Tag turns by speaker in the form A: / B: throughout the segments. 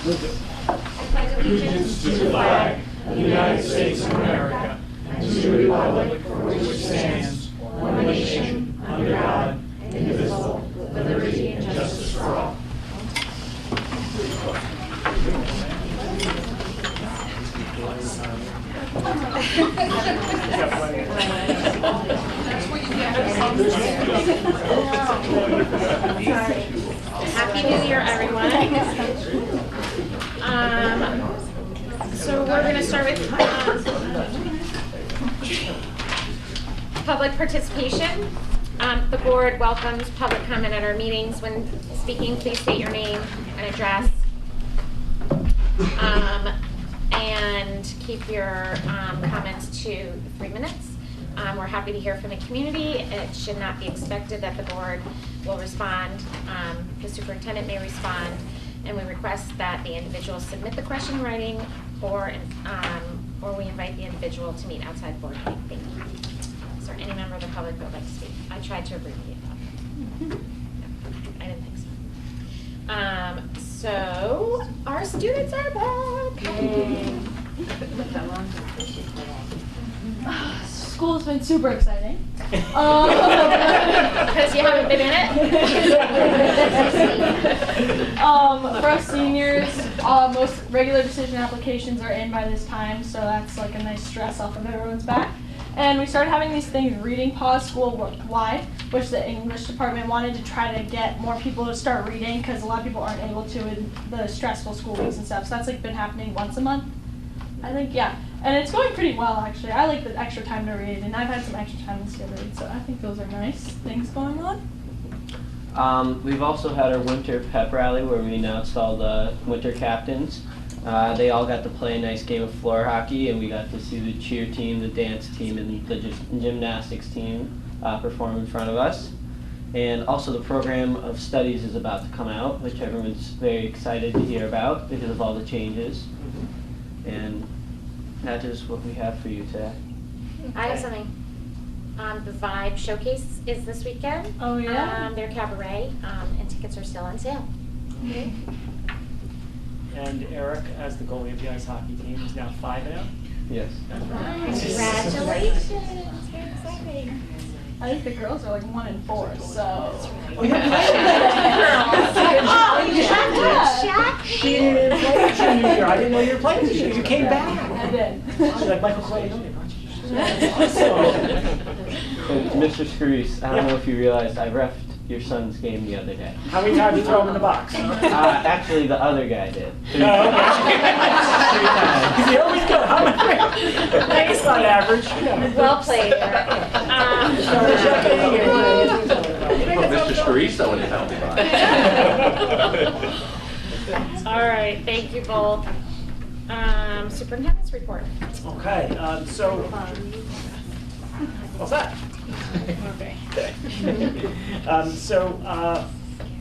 A: I pledge allegiance to the flag of the United States of America and to the republic for which it stands, one nation, under God, indivisible, with liberty and justice for all.
B: Happy New Year, everyone. So we're going to start with public participation. The board welcomes public comment at our meetings. When speaking, please state your name and address. And keep your comments to 3 minutes. We're happy to hear from the community. It should not be expected that the board will respond. The superintendent may respond, and we request that the individual submit the question in writing, or we invite the individual to meet outside board meeting. Thank you. Is there any member of the public that would like to speak? I tried to abbreviate that. No, I didn't think so. So our students are back.
C: School's been super exciting.
B: Because you haven't been in it?
C: For us seniors, most regular decision applications are in by this time, so that's like a nice stress off of everyone's back. And we started having these things, reading pause school-wide, which the English department wanted to try to get more people to start reading, because a lot of people aren't able to in the stressful school weeks and stuff. So that's like been happening once a month, I think, yeah. And it's going pretty well, actually. I like the extra time to read, and I've had some extra time to read, so I think those are nice things going on.
D: We've also had our winter pep rally where we announced all the winter captains. They all got to play a nice game of floor hockey, and we got to see the cheer team, the dance team, and the gymnastics team perform in front of us. And also the program of studies is about to come out, which everyone's very excited to hear about because of all the changes. And that is what we have for you today.
B: I have something. The Vibe Showcase is this weekend.
C: Oh, yeah?
B: Their cabaret, and tickets are still on sale.
C: Okay.
E: And Eric, as the goalie of the ice hockey team, is now 5-0.
D: Yes.
B: Congratulations. Very exciting.
C: I think the girls are like 1-4, so.
E: Oh, yeah.
B: Shaq.
E: She played junior year. I didn't know you were playing this year. You came back.
C: I did.
E: She's like Michael Clay.
D: Mr. Scarice, I don't know if you realized I reffed your son's game the other day.
E: How many times did you throw him in the box?
D: Actually, the other guy did.
E: No, okay. He always got It's not average.
B: Well played.
F: Mr. Scarice in the penalty box.
B: All right, thank you both. Superintendent's report.
E: Okay, so what's that?
B: Okay.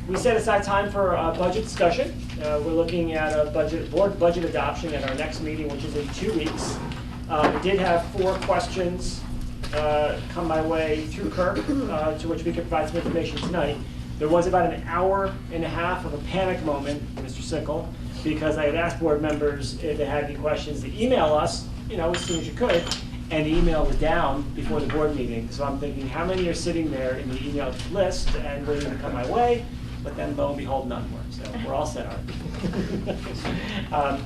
E: We set aside time for a budget discussion. We're looking at a board budget adoption at our next meeting, which is in 2 weeks. We did have 4 questions come my way through Kirk, to which we could provide some information tonight. There was about an hour and a half of a panic moment, Mr. Sickle, because I had asked board members if they had any questions to email us, as soon as you could. And the email was down before the board meeting. So I'm thinking, how many are sitting there in the email list and waiting to come my way? But then lo and behold, none were. So we're all set, aren't we?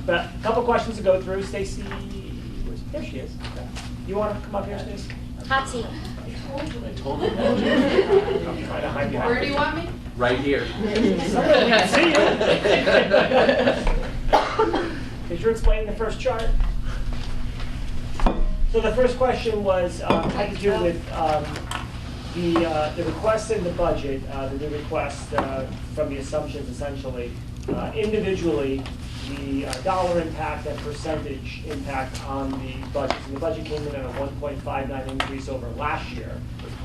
E: But a couple questions to go through. Stacy, there she is. Okay. You want to come up here, Stacy?
B: Hot seat.
E: I told you. I'm trying to hide behind.
G: Where do you want me?
F: Right here.
E: Somebody can see you. Because you're explaining the first chart. So the first question was had to do with the request in the budget, the new request from the assumptions essentially, individually, the dollar impact and percentage impact on the budget. So the budget came in at a 1.59 increase over last year.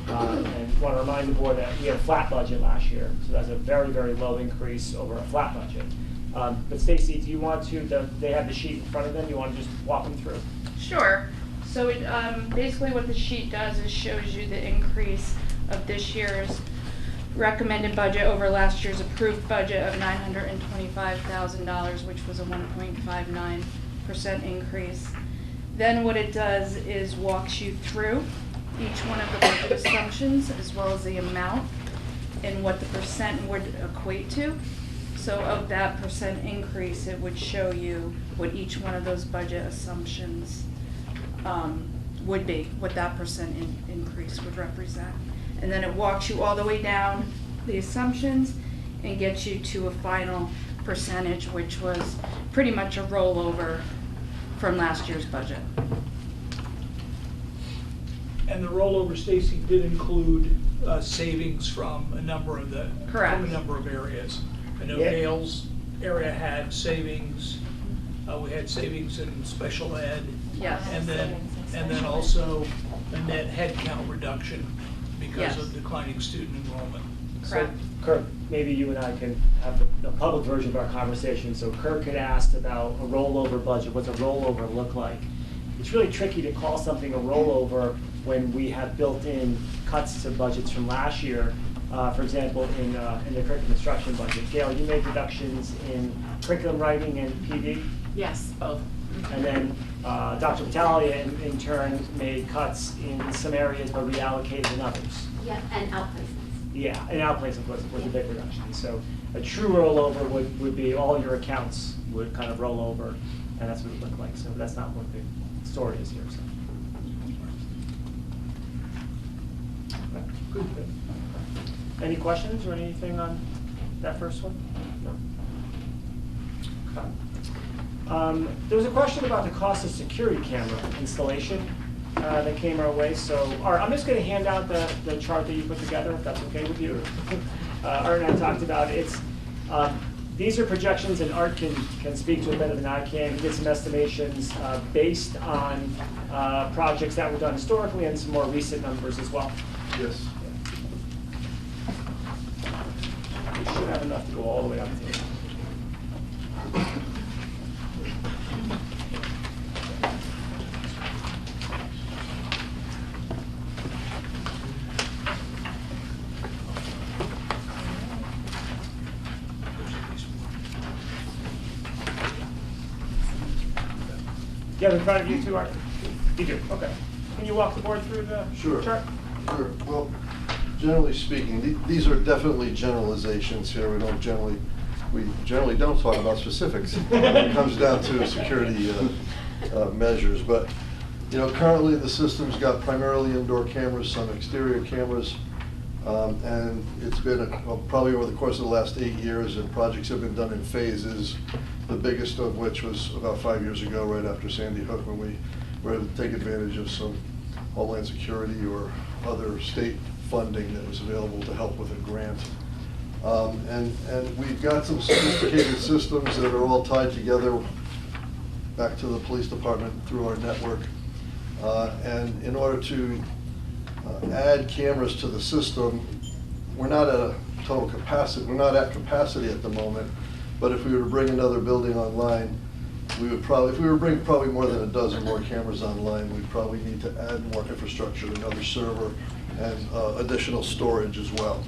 E: And want to remind the board that we had a flat budget last year, so that's a very, very low increase over a flat budget. But Stacy, do you want to, they have the sheet in front of them, you want to just walk them through?
G: Sure. So basically what the sheet does is shows you the increase of this year's recommended budget over last year's approved budget of $925,000, which was a 1.59% increase. Then what it does is walks you through each one of the budget assumptions as well as the amount and what the percent would equate to. So of that percent increase, it would show you what each one of those budget assumptions would be, what that percent increase would represent. And then it walks you all the way down the assumptions and gets you to a final percentage, which was pretty much a rollover from last year's budget.
A: And the rollover, Stacy, did include savings from a number of
G: Correct.
A: from a number of areas. I know
E: Yeah.
A: Dale's area had savings. We had savings in special ed.
G: Yes.
A: And then also a net headcount reduction because
G: Yes.
A: of declining student enrollment.
G: Correct.
E: So, Kirk, maybe you and I can have the public version of our conversation. So Kirk had asked about a rollover budget. What's a rollover look like? It's really tricky to call something a rollover when we have built-in cuts to budgets from last year. For example, in the curriculum instruction budget. Gail, you made reductions in curriculum writing and PD?
H: Yes, both.
E: And then Dr. Battaglia in turn made cuts in some areas but reallocated in others.
H: Yeah, and outplacements.
E: Yeah, and outplacement was a big reduction. So a true rollover would be all your accounts would kind of roll over, and that's what it would look like. So that's not what the story is here. So. Good. Any questions or anything on that first one? No. Okay. There was a question about the cost of security camera installation that came our way. So, Art, I'm just going to hand out the chart that you put together, if that's okay with you. Art and I talked about it. These are projections, and Art can speak to it better than I can. He did some estimations based on projects that were done historically and some more recent numbers as well.
I: Yes.
E: We should have enough to go all the way up to here. You have in front of you too, Art? You do, okay. Can you walk the board through the
I: Sure.
E: chart?
I: Sure. Well, generally speaking, these are definitely generalizations here. We generally don't talk about specifics when it comes down to security measures. But, you know, currently the system's got primarily indoor cameras, some exterior cameras, and it's been probably over the course of the last 8 years, and projects have been done in phases, the biggest of which was about 5 years ago, right after Sandy Hook, when we were able to take advantage of some Homeland Security or other state funding that was available to help with a grant. And we've got some sophisticated systems that are all tied together back to the police department through our network. And in order to add cameras to the system, we're not at a total capacity, we're not at capacity at the moment, but if we were to bring another building online, we would probably, if we were to bring probably more than a dozen more cameras online, we'd probably need to add more infrastructure, another server, and additional storage as well.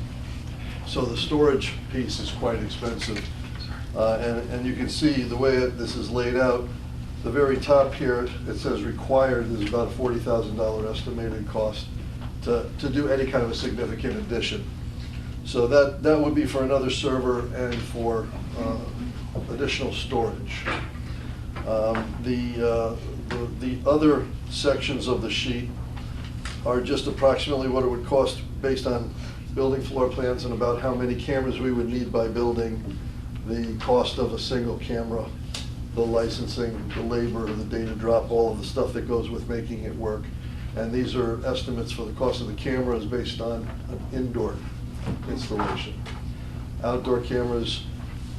I: So the storage piece is quite expensive. And you can see the way this is laid out, the very top here, it says required, there's about a $40,000 estimated cost to do any kind of a significant addition. So that would be for another server and for additional storage. The other sections of the sheet are just approximately what it would cost based on building floor plans and about how many cameras we would need by building, the cost of a single camera, the licensing, the labor, the data drop, all of the stuff that goes with making it work. And these are estimates for the cost of the cameras based on an indoor installation. Outdoor cameras,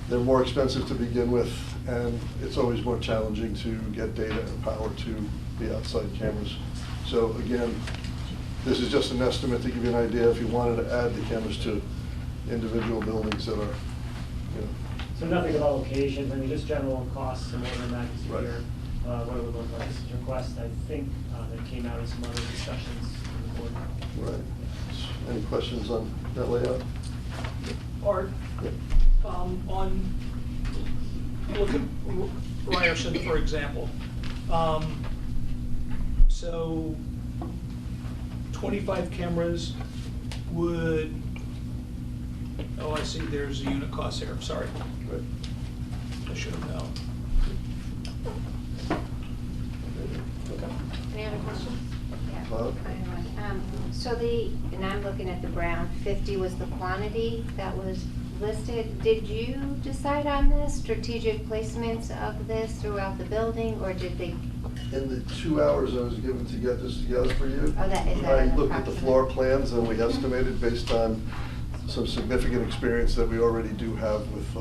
I: they're more expensive to begin with, and it's always more challenging to get data and power to the outside cameras. So again, this is just an estimate to give you an idea if you wanted to add the cameras to individual buildings that are, you know.
E: So nothing about locations, I mean, just general costs and order of magnitude
I: Right.
E: here, what it would look like. This is a request, I think, that came out of some other discussions in the board.
I: Right. Any questions on that layout?
A: Art, on, look at Ryerson, for example. So 25 cameras would, oh, I see, there's a unit cost here, I'm sorry.
I: Right.
A: I should have known.
B: Any other questions?
I: Bob?
H: So and I'm looking at the brown, 50 was the quantity that was listed. Did you decide on this, strategic placements of this throughout the building, or did they?
I: In the 2 hours I was given to get this together for you,
H: Oh, that is that
I: I
H: an
I: looked at the
H: approximate?
I: floor plans and we estimated based on some significant experience that we already do have with,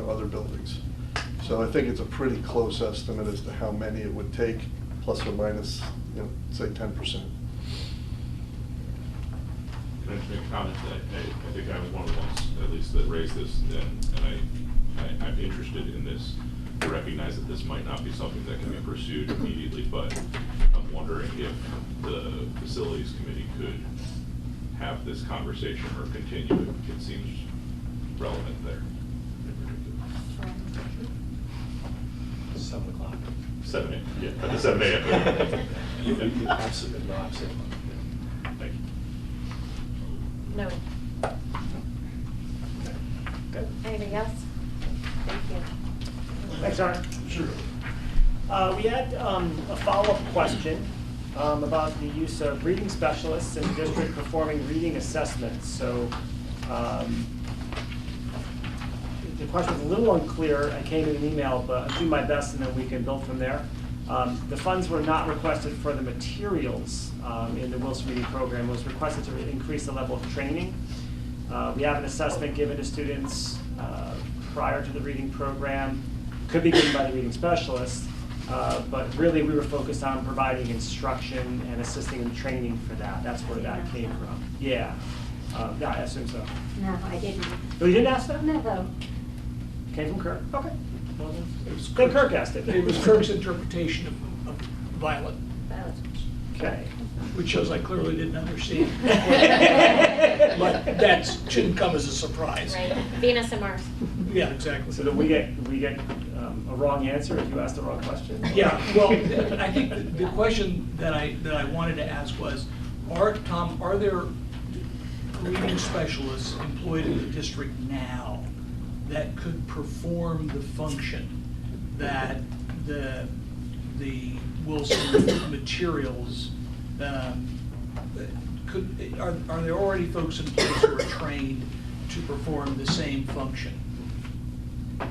I: other buildings. So I think it's a pretty close estimate as to how many it would take, plus or minus, say 10%.
F: Can I just make a comment that I think I was one of the ones, at least, that raised this, and I'm interested in this. I recognize that this might not be something that can be pursued immediately, but I'm wondering if the facilities committee could have this conversation or continue it. It seems relevant there.
A: 7 o'clock.
F: 7 a.m., yeah, at the 7 a.m.
A: Absolutely, no, absolutely.
F: Thank you.
B: No.
E: Good.
B: Anything else? Thank you.
E: Thanks, Art. Sure. We had a follow-up question about the use of reading specialists in the district performing reading assessments. So the question was a little unclear. I came in an email, but I'll do my best and then we can build from there. The funds were not requested for the materials in the Wilson Reading Program. It was requested to increase the level of training. We have an assessment given to students prior to the reading program. Could be given by the reading specialist, but really we were focused on providing instruction and assisting in training for that. That's where that came from. Yeah, yeah, I assume so.
H: No, I didn't.
E: Oh, you didn't ask that?
H: No, though.
E: Came from Kirk? Okay. Well,
A: was
E: then Kirk asked it.
A: It was Kirk's interpretation of Violet,
E: Okay.
A: which shows I clearly didn't understand. But that shouldn't come as a surprise.
B: Right, Venus and Mars.
A: Yeah, exactly.
E: So did we get a wrong answer if you asked the wrong question?
A: Yeah, well, I think the question that I wanted to ask was, Tom, are there reading specialists employed in the district now that could perform the function that the Wilson materials are there already folks in place who are trained to perform the same function?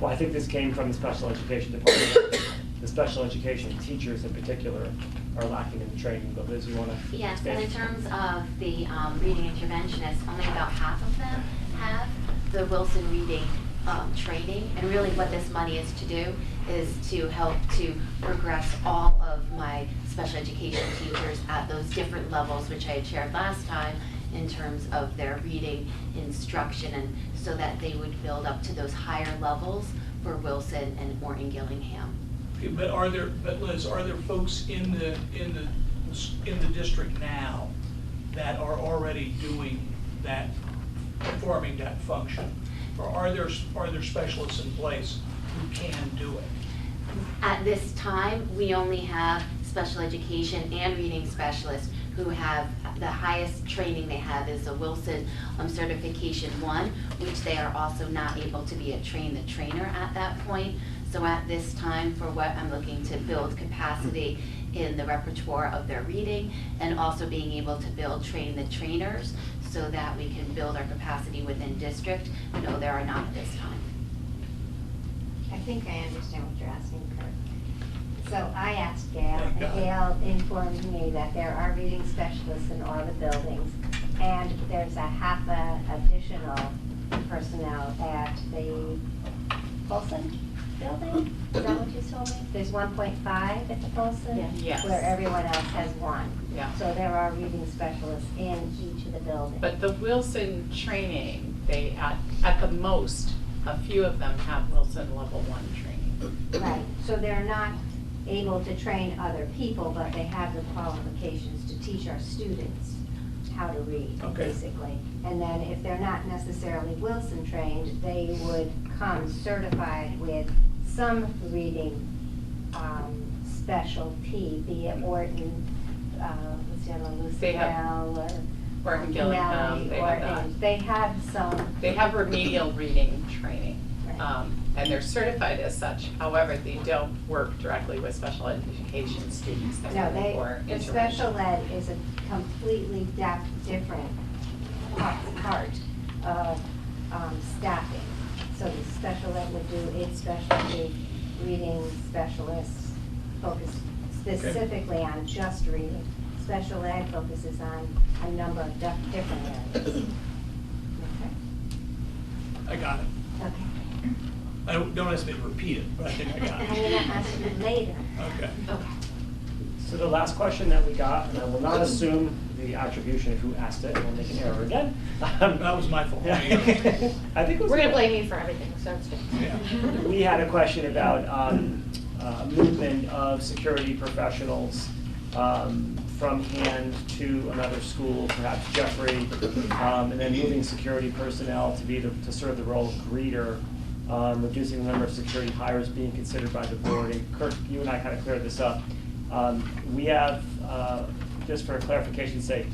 E: Well, I think this came from the special education department. The special education teachers in particular are lacking in the training, but Liz, you want to
J: Yes, and in
E: expand?
J: terms of the reading interventionists, only about half of them have the Wilson reading training. And really what this money is to do is to help to progress all of my special education teachers at those different levels, which I had shared last time, in terms of their reading instruction, and so that they would build up to those higher levels for Wilson and or in Gillingham.
A: Okay, but Liz, are there folks in the district now that are already doing that, performing that function? Or are there specialists in place who can do it?
J: At this time, we only have special education and reading specialists who have the highest training they have is a Wilson Certification 1, which they are also not able to be a trainer at that point. So at this time, for what I'm looking to build capacity in the repertoire of their reading, and also being able to train the trainers so that we can build our capacity within district. No, there are not at this time.
H: I think I understand what you're asking, Kurt. So I asked Gail,
A: Thank
H: and
A: God.
H: Gail informed me that there are reading specialists in all the buildings, and there's a half additional personnel at the Folsom building? Is that what you told me? There's 1.5 at the Folsom?
K: Yes.
H: Where everyone else has 1.
K: Yeah.
H: So there are reading specialists in each of the buildings.
K: But the Wilson training, they, at the most, a few of them have Wilson level 1 training.
H: Right, so they're not able to train other people, but they have the qualifications to teach our students. how to read,
E: Okay.
H: basically. And then if they're not necessarily Wilson trained, they would come certified with some reading specialty, be it Orton, what's the other one,
K: They have-
H: Lucille, or
K: Orton Gillingham, they have that.
H: Orton. They have some.
K: They have remedial reading training,
H: Right.
K: and they're certified as such. However, they don't work directly with special education students. They're
H: No,
K: looking for
H: the
K: intervention.
H: special ed is a completely different part of staffing. So the special ed would do its specialty, reading specialists focus specifically on just reading. Special ed focuses on a number of different areas. Okay?
A: I got it.
H: Okay.
A: Don't ask me to repeat it, but I think I got
H: I'm gonna
A: it.
H: ask you later.
A: Okay.
H: Okay.
E: So the last question that we got, and I will not assume the attribution of who asked it, and we'll make an error again.
A: That was my fault.
E: I think it was.
B: We're gonna blame you for everything, so it's good.
A: Yeah.
E: We had a question about movement of security professionals from Hand to another school, perhaps Jeffrey, and then moving security personnel to serve the role of greeter, reducing the number of security hires being considered by the board. And Kirk, you and I kind of cleared this up. We have, just for clarification's sake,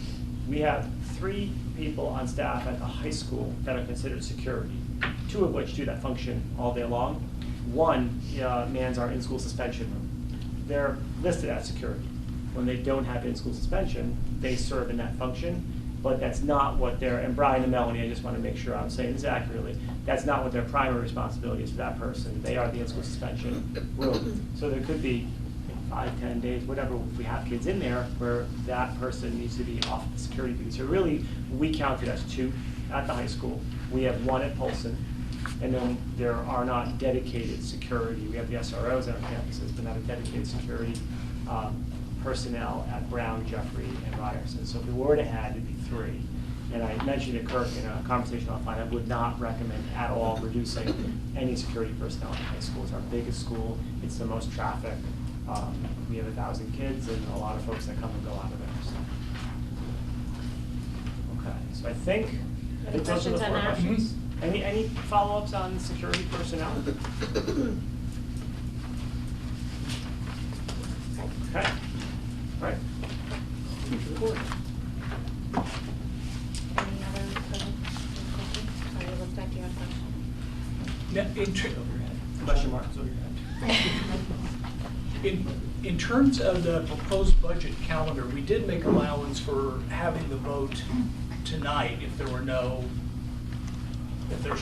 E: we have 3 people on staff at the high school that are considered security, 2 of which do that function all day long. 1 mans our in-school suspension room. They're listed as security. When they don't have in-school suspension, they serve in that function, but that's not what their, and Brian and Melanie, I just want to make sure I'm saying this accurately, that's not what their primary responsibility is for that person. They are the in-school suspension room. So there could be 5, 10 days, whatever, if we have kids in there, where that person needs to be off the security duty. So really, we count it as 2 at the high school. We have 1 at Polson, and then there are not dedicated security. We have the SROs on our campuses, but not a dedicated security personnel at Brown, Jeffrey, and Ryerson. So if we were to add, it'd be 3. And I mentioned to Kirk in a conversation offline, I would not recommend at all reducing any security personnel in high school. It's our biggest school. It's the most traffic. We have 1,000 kids and a lot of folks that come and go out of there. So. Okay, so I think
B: Any
E: those are the
B: questions on
E: 4
B: that?
E: questions. Any follow-ups on security personnel? Okay, all right. To the board.
B: Any other questions? Sorry, it looked like you had a question.
E: Question marks over your head.
A: In terms of the proposed budget calendar, we did make allowance for having the vote tonight if there's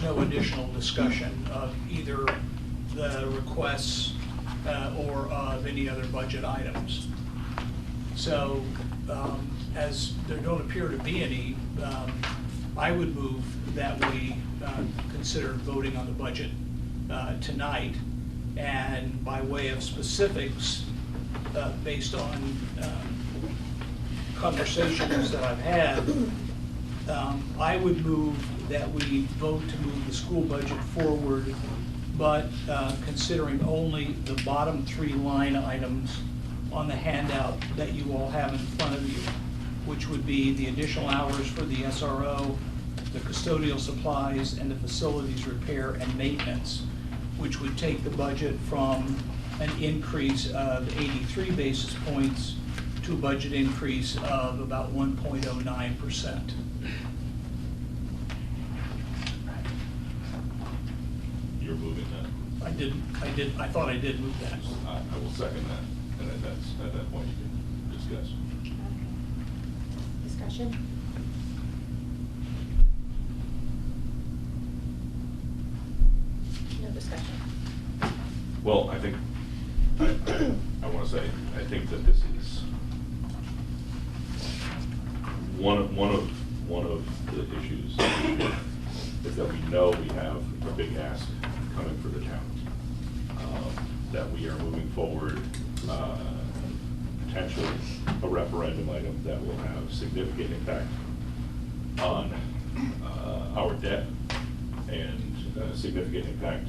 A: no additional discussion of either the requests or of any other budget items. So, as there don't appear to be any, I would move that we consider voting on the budget tonight. And by way of specifics, based on conversations that I've had, I would move that we vote to move the school budget forward, but considering only the bottom 3 line items on the handout that you all have in front of you, which would be the additional hours for the SRO, the custodial supplies, and the facilities repair and maintenance, which would take the budget from an increase of 83 basis points to a budget increase of about 1.09%.
F: You're moving that.
A: I thought I did move that.
F: I will second that, and at that point, you can discuss.
B: Discussion? No discussion.
F: Well, I think, I want to say, I think that this is one of the issues is that we know we have a big ask coming for the town. That we are moving forward, potentially a referendum item that will have significant impact on our debt and significant impact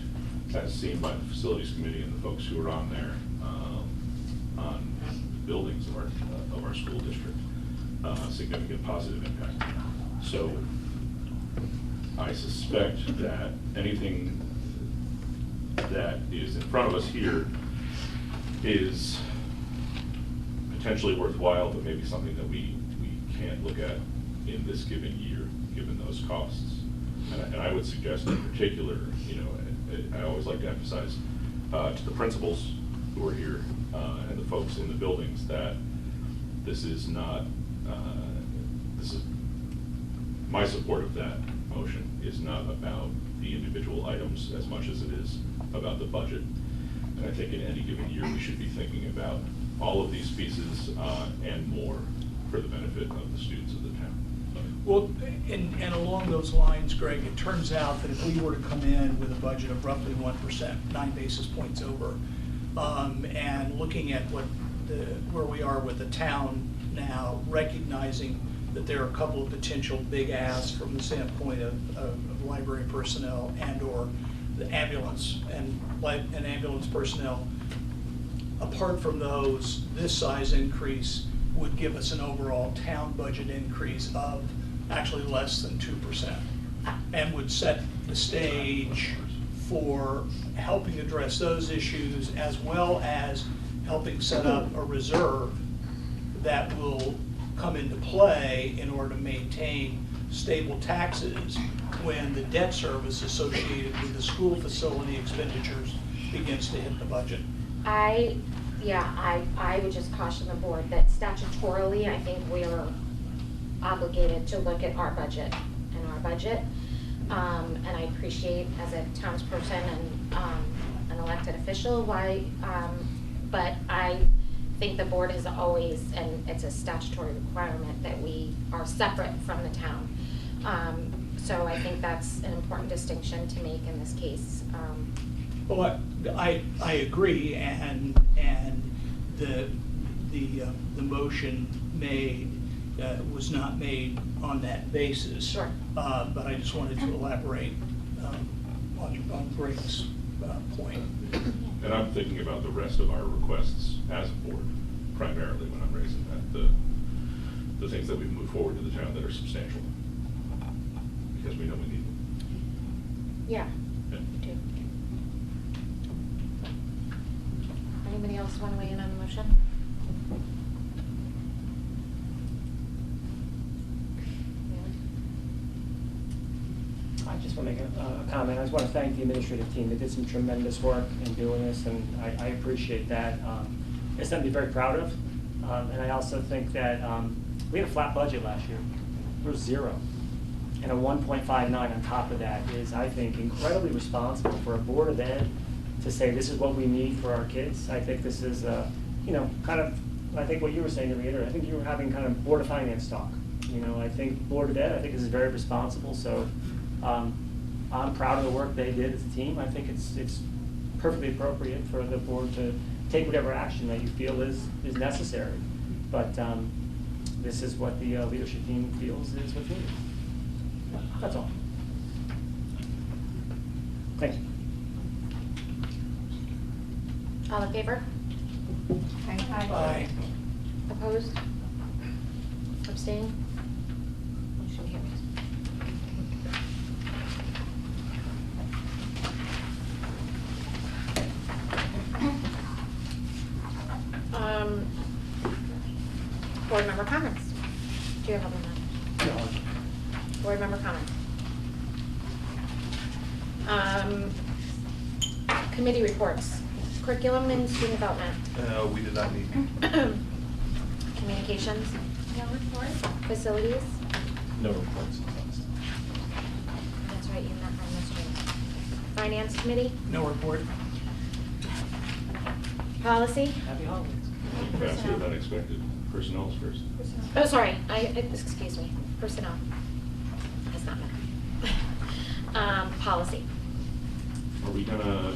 F: as seen by the facilities committee and the folks who are on there on buildings of our school district. significant positive impact. So I suspect that anything that is in front of us here is potentially worthwhile, but maybe something that we can't look at in this given year, given those costs. And I would suggest in particular, I always like to emphasize to the principals who are here and the folks in the buildings that this is not, my support of that motion is not about the individual items as much as it is about the budget. And I think in any given year, we should be thinking about all of these pieces and more for the benefit of the students of the town.
A: Well, and along those lines, Greg, it turns out that if we were to come in with a budget of roughly 1%, 9 basis points over, and looking at where we are with the town now, recognizing that there are a couple of potential big asks from the standpoint of library personnel and/or the ambulance and ambulance personnel. Apart from those, this size increase would give us an overall town budget increase of actually less than 2%, and would set the stage for helping address those issues, as well as helping set up a reserve that will come into play in order to maintain stable taxes when the debt service associated with the school facility expenditures begins to hit the budget.
B: I would just caution the board that statutorily, I think we're obligated to look at our budget and our budget. And I appreciate as a townsperson and an elected official but I think the board has always, and it's a statutory requirement, that we are separate from the town. So I think that's an important distinction to make in this case.
A: Well, I agree, and the motion made was not made on that basis.
B: Sure.
A: But I just wanted to elaborate on Greg's point.
F: And I'm thinking about the rest of our requests as a board, primarily when I'm raising that, the things that we've moved forward to the town that are substantial, because we know we need them.
B: Yeah,
F: Yeah.
B: me too. Anybody else want to weigh in on the motion?
L: I just want to make a comment. I just want to thank the administrative team. They did some tremendous work in doing this, and I appreciate that. It's something to be very proud of. And I also think that we had a flat budget last year. There was 0. And a 1.59 on top of that is, I think, incredibly responsible for a Board of Ed to say this is what we need for our kids. I think this is, kind of, I think what you were saying to reiterate, I think you were having kind of Board of Finance talk. I think Board of Ed, I think this is very responsible. So I'm proud of the work they did as a team. I think it's perfectly appropriate for the board to take whatever action that you feel is necessary. But this is what the leadership team feels is what's needed. That's all. Thank you.
B: All in favor?
A: Aye.
B: Opposed? Abstain? Motion carries. Board member comments. Do you have one?
L: No.
B: Board member comments. Committee reports. Curriculum and student development.
I: We did not meet.
B: Communications. No report. Facilities.
I: No reports.
B: That's right, you're not on this one. Finance committee.
A: No report.
B: Policy.
L: Happy holidays.
F: Faster than expected. Personnel's first.
B: Oh, sorry, excuse me, personnel. That's not met. Policy.
F: Are we gonna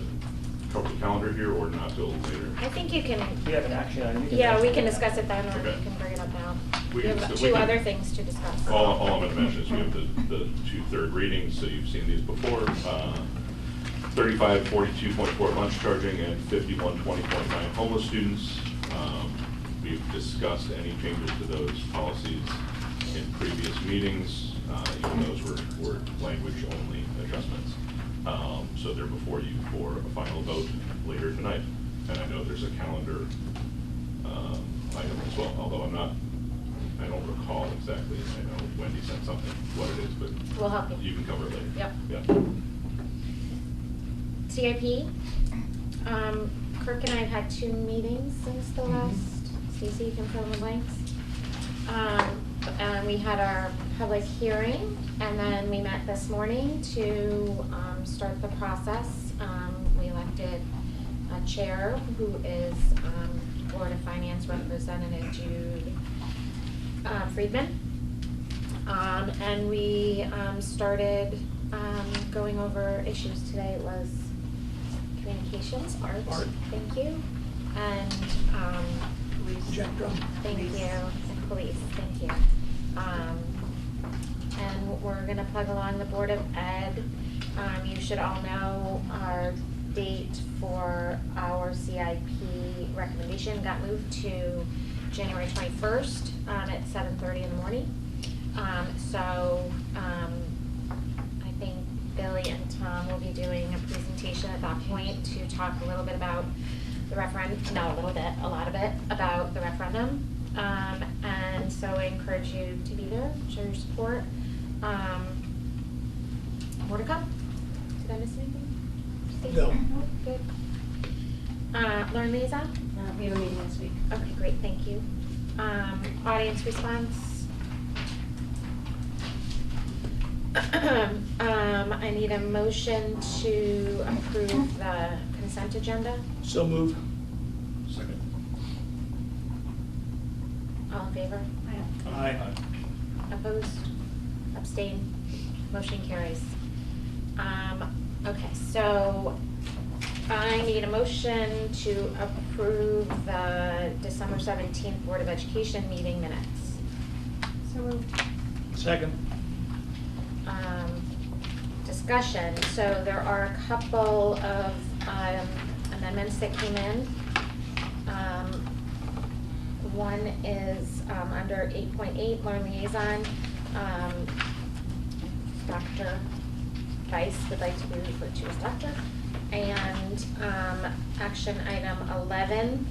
F: cover the calendar here or not till later?
B: I think you can,
L: We have an action item.
B: yeah, we can discuss it then, or
F: Okay.
B: we can bring it up now.
F: We
B: We
F: can
B: have
F: we
B: two
F: can-
B: other things to discuss.
F: All I'm gonna mention is we have the 2 third readings, so you've seen these before. 3542.4 lunch charging and 5120.9 homeless students. We we've discussed any changes to those policies in previous meetings, even those were language-only adjustments. So they're before you for a final vote later tonight. And I know there's a calendar item as well, although I don't recall exactly. I know Wendy sent something, what it is, but
B: We'll help you.
F: you can cover it later.
B: Yep.
F: Yeah.
B: CIP, Kirk and I have had 2 meetings since the last. Stacy, you can fill in the blanks. And we had our public hearing, and then we met this morning to start the process. We elected a chair who is Board of Finance Representative Jude Friedman. And we started going over issues today. It was communications, art. Thank you. And thank you, and police, thank you. And we're gonna plug along the Board of Ed. You should all know our date for our CIP recommendation got moved to January 21st at 7:30 in the morning. So I think Billy and Tom will be doing a presentation at that point to talk a little bit about the referendum, not a little bit, a lot of it, about the referendum. And so I encourage you to be there, show your support. More to come. Did I miss anything? Stacy?
A: No.
B: Good. Learn liaison?
H: We have a meeting this week.
B: Okay, great, thank you. Audience response? I need a motion to approve the consent agenda.
A: So move.
F: Second.
B: All in favor?
A: Aye.
B: Opposed? Abstain? Motion carries. Okay, so I need a motion to approve the December 17th Board of Education meeting minutes.
C: So moved.
A: Second.
B: Discussion, so there are a couple of amendments that came in. One is under 8.8, Learn Liaison. Dr. Weiss would like to be referred to as doctor. And action item 11,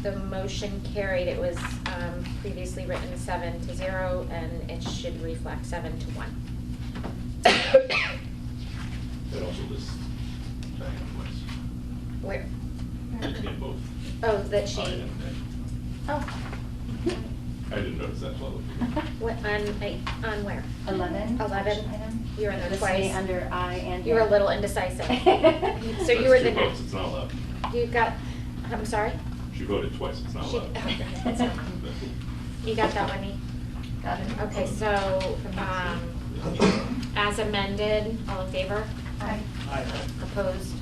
B: the motion carried. It was previously written 7-0, and it should reflect 7-1.
F: That also lists Diane Weiss
B: Where?
F: in both.
B: Oh, that
F: I
B: she,
F: and-
B: oh,
F: I didn't notice that, so I'll look.
B: what, on where?
H: 11.
B: 11.
H: action item.
B: You were in there
H: This may
B: twice.
H: under I and.
B: You were a
H: J.
B: little indecisive. So
F: That's
B: you were
F: 2
B: the,
F: votes, it's not allowed.
B: you got, I'm sorry?
F: She voted twice, it's not
B: She-
F: allowed.
B: okay, that's fine. You got that, Wendy?
H: Got it.
B: Okay, so, as amended, all in favor?
H: Aye.
A: Aye.
B: Opposed?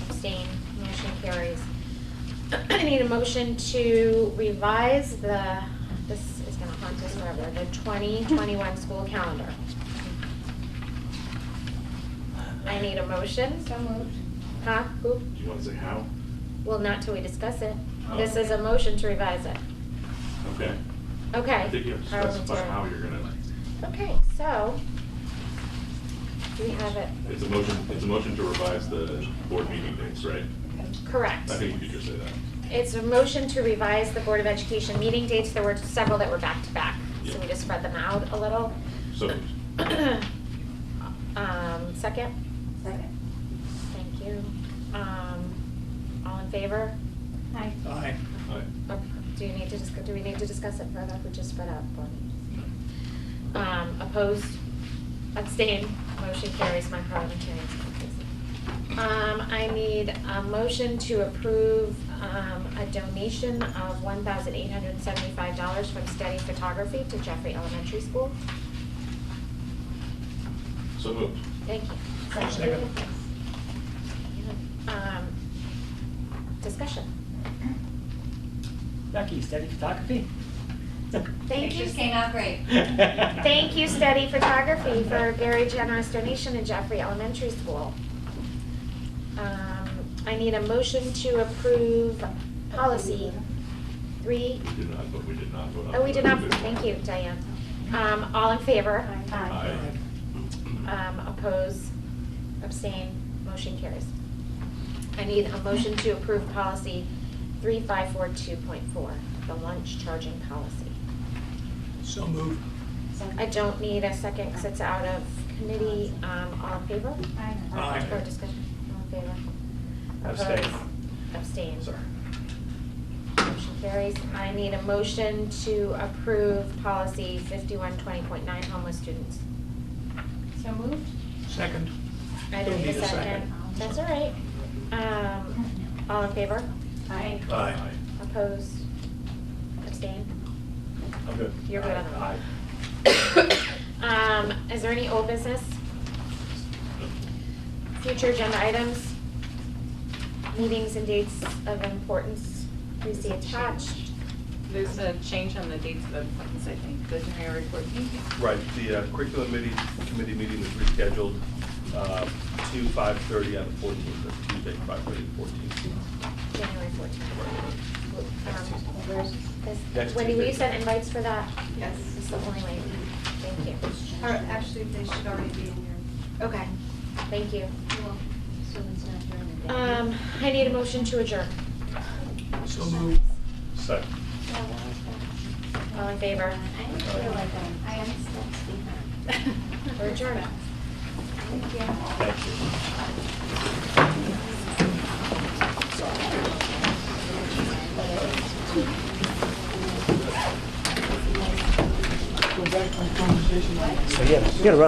B: Abstained? Motion carries. I need a motion to revise this is gonna haunt us forever, the 2021 school calendar. I need a motion.
C: So moved.
B: Huh? Who?
F: Do you want to say how?
B: Well, not till we discuss it.
F: Oh.
B: This is a motion to revise it.
F: Okay.
B: Okay.
F: I think you have to specify
B: Parliamentary.
F: how you're gonna,
B: Okay, so, do we have it?
F: it's a motion to revise the board meeting dates, right?
B: Correct.
F: I think you could just say that.
B: It's a motion to revise the Board of Education meeting dates. There were several that were back to back, so
F: Yeah.
B: we just spread them out a little.
F: So,
B: Second?
H: Second.
B: Thank you. All in favor?
C: Aye.
A: Aye.
B: Do we need to discuss it further? We just spread out board meetings. Opposed? Abstained? Motion carries. My parliamentarian is confusing. I need a motion to approve a donation of $1,875 from Steady Photography to Jeffrey Elementary School.
F: so moved.
B: Thank you.
A: Second.
B: Discussion.
L: Becky, Steady Photography?
B: Thank you.
H: Pictures came out great.
B: Thank you, Steady Photography, for a very generous donation to Jeffrey Elementary School. I need a motion to approve policy. 3.
F: We did not, but we did not vote on.
B: Oh, we did not,
F: the
B: thank you, Diane. All in favor?
F: Aye.
B: Oppose, abstain, motion carries. I need a motion to approve policy 3542.4, the lunch charging policy.
A: So moved.
B: I don't need a second because it's out of committee. All in favor?
A: Aye.
B: Or discussion? All in favor?
L: Abstain.
B: Opposed? Abstain.
L: Sorry.
B: Motion carries. I need a motion to approve policy 5120.9, homeless students.
C: So moved?
A: Second.
B: I don't need a second. That's all right. All in favor?
C: Aye.
A: Aye.
B: Opposed? Abstain?
L: I'm good.
B: You're good on that.
L: Aye.
B: Is there any old business? Future agenda items? Meetings and dates of importance, please see attached.
K: There's a change on the dates of appointments, I think, the January 14th.
M: Right, the curriculum committee meeting is rescheduled to 5:30 on the 14th, that's Tuesday, 5:30 to 14th.
B: January 14th. Where's this?
M: Next
B: Wendy, will you
M: Tuesday.
B: send invites for that?
H: Yes.
B: It's the only way. Thank you.
H: Or actually, they should already be in your,
B: Okay, thank you.
H: well, so it's not during the day.
B: I need a motion to adjourn.
A: So moved.
M: Second.
B: All in favor?
H: I feel like I am steps behind.
B: We're adjourned.
H: Thank you.
M: Thank you.
A: So, yeah, you gotta run.